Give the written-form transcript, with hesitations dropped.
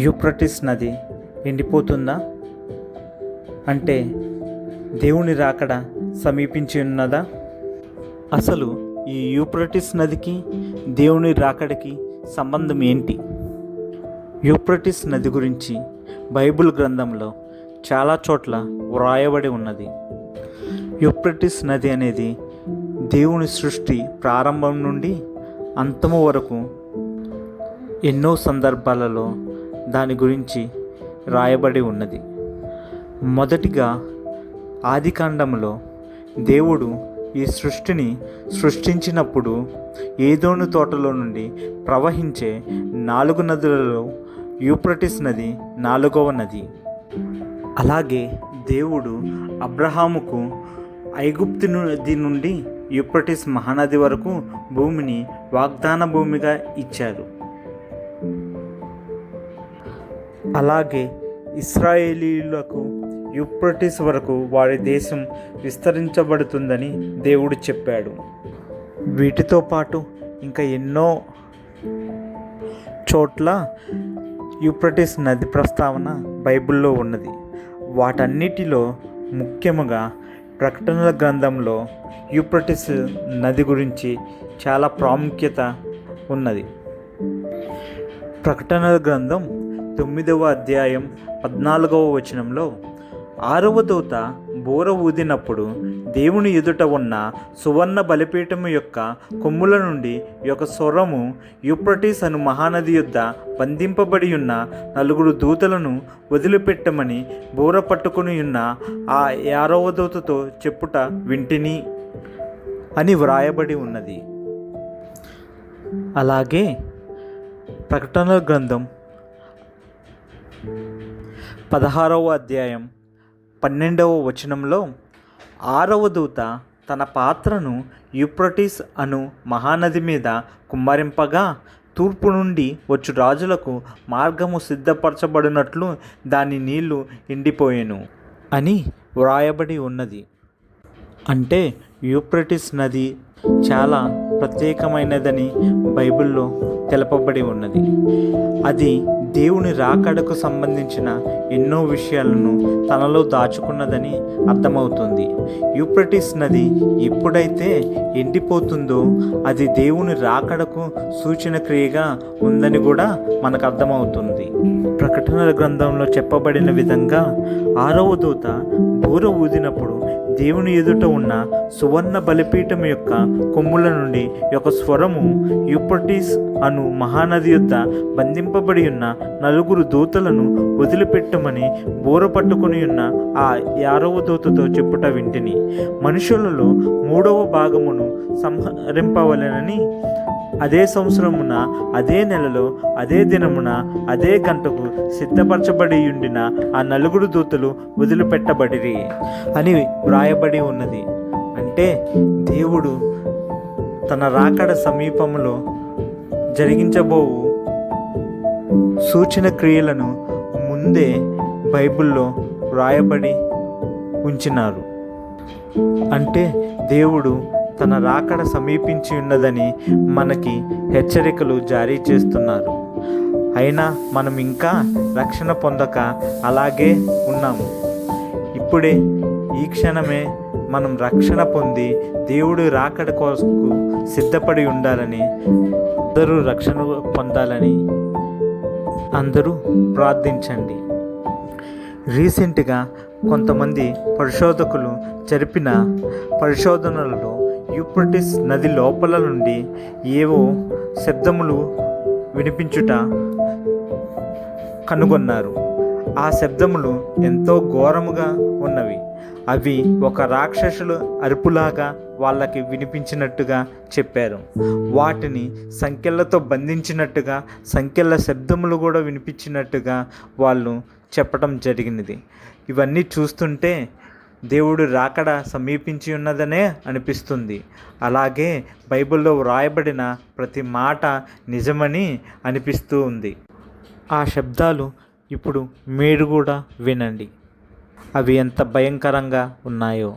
Euphrates నది ఎండిపోతుందా? అంటే దేవుని రాకడ సమీపించి ఉన్నదా? అసలు ఈ యూఫ్రటీస్ నదికి దేవుని రాకడికి సంబంధం ఏంటి? యూఫ్రటీస్ నది గురించి బైబిల్ గ్రంథంలో చాలా చోట్ల వ్రాయబడి ఉన్నది. యూఫ్రటీస్ నది అనేది దేవుని సృష్టి ప్రారంభం నుండి అంతము వరకు ఎన్నో సందర్భాలలో దాని గురించి రాయబడి ఉన్నది. మొదటిగా ఆదికాండంలో దేవుడు ఈ సృష్టిని సృష్టించినప్పుడు ఏదోను తోటలో నుండి ప్రవహించే 4 నదులలో యూఫ్రటీస్ నది 4వ నది. అలాగే దేవుడు అబ్రహాముకు ఐగుప్తు నది నుండి యూఫ్రటీస్ మహానది వరకు భూమిని వాగ్దాన భూమిగా ఇచ్చారు. అలాగే ఇశ్రాయేలీయులకు యూఫ్రటీస్ వరకు వారి దేశం విస్తరించబడుతుందని దేవుడు చెప్పాడు. వీటితో పాటు ఇంకా ఎన్నో చోట్ల యూఫ్రటీస్ నది ప్రస్తావన బైబిల్లో ఉన్నది. వాటన్నిటిలో ముఖ్యముగా ప్రకటనల గ్రంథంలో యూఫ్రటీస్ నది గురించి చాలా ప్రాముఖ్యత ఉన్నది. ప్రకటనల గ్రంథం 9వ అధ్యాయం 14వ వచనంలో 6వ దూత బూర ఊదినప్పుడు దేవుని ఎదుట ఉన్న సువర్ణ బలిపీఠము యొక్క కొమ్ముల నుండి ఒక స్వరము యూఫ్రటీస్ అను మహానది యొద్ద బంధింపబడి ఉన్న 4 దూతలను వదిలిపెట్టమని బూర పట్టుకుని ఉన్న ఆ 6వ దూతతో చెప్పుట వింటిని అని వ్రాయబడి ఉన్నది. అలాగే ప్రకటనల గ్రంథం 16వ అధ్యాయం 12వ వచనంలో 6వ దూత తన పాత్రను యూఫ్రటీస్ అను మహానది మీద కుమ్మరింపగా తూర్పు నుండి వచ్చు రాజులకు మార్గము సిద్ధపరచబడినట్లు దాని నీళ్లు ఎండిపోయెను అని వ్రాయబడి ఉన్నది. అంటే యూఫ్రటీస్ నది చాలా ప్రత్యేకమైనదని బైబిల్లో తెలపబడి ఉన్నది. అది దేవుని రాకడకు సంబంధించిన ఎన్నో విషయాలను తనలో దాచుకున్నదని అర్థమవుతుంది. యూఫ్రటీస్ నది ఎప్పుడైతే ఎండిపోతుందో అది దేవుని రాకడకు సూచన క్రియగా ఉందని కూడా మనకు అర్థమవుతుంది. ప్రకటనల గ్రంథంలో చెప్పబడిన విధంగా 6వ దూత బూర ఊదినప్పుడు దేవుని ఎదుట ఉన్న సువర్ణ బలిపీఠం యొక్క కొమ్ముల నుండి ఒక స్వరము యూఫ్రటీస్ అను మహానది యొద్ద బంధింపబడి ఉన్న 4 దూతలను వదిలిపెట్టమని బూర పట్టుకుని ఉన్న ఆ 6వ దూతతో చెప్పుట వింటిని. మనుషులలో 3వ భాగమును సంహరింపవలెనని అదే సంవత్సరమున అదే నెలలో అదే దినమున అదే గంటకు సిద్ధపరచబడి ఉండిన ఆ 4 దూతలు వదిలిపెట్టబడిరి అని వ్రాయబడి ఉన్నది. అంటే దేవుడు తన రాకడ సమీపంలో జరిగించబోవు సూచన క్రియలను ముందే బైబిల్లో వ్రాయబడి ఉంచినారు. అంటే దేవుడు తన రాకడ సమీపించి ఉన్నదని మనకి హెచ్చరికలు జారీ చేస్తున్నారు. అయినా మనం ఇంకా రక్షణ పొందక అలాగే ఉన్నాము. ఇప్పుడే ఈ క్షణమే మనం రక్షణ పొంది దేవుడు రాకడ కోసం సిద్ధపడి ఉండాలని, అందరూ రక్షణ పొందాలని అందరూ ప్రార్థించండి. రీసెంట్గా కొంతమంది పరిశోధకులు జరిపిన పరిశోధనలలో యూఫ్రటీస్ నది లోపల నుండి ఏవో శబ్దములు వినిపించుట కనుగొన్నారు. ఆ శబ్దములు ఎంతో ఘోరముగా ఉన్నవి. అవి ఒక రాక్షసుల అరుపులాగా వాళ్ళకి వినిపించినట్టుగా చెప్పారు. వాటిని సంకెళ్ళతో బంధించినట్టుగా, సంకెళ్ళ శబ్దములు కూడా వినిపించినట్టుగా వాళ్ళు చెప్పడం జరిగినది. ఇవన్నీ చూస్తుంటే దేవుడు రాకడ సమీపించి ఉన్నదనే అనిపిస్తుంది. అలాగే బైబిల్లో వ్రాయబడిన ప్రతి మాట నిజమని అనిపిస్తూ ఉంది. ఆ శబ్దాలు ఇప్పుడు మీరు కూడా వినండి. అవి ఎంత భయంకరంగా ఉన్నాయో.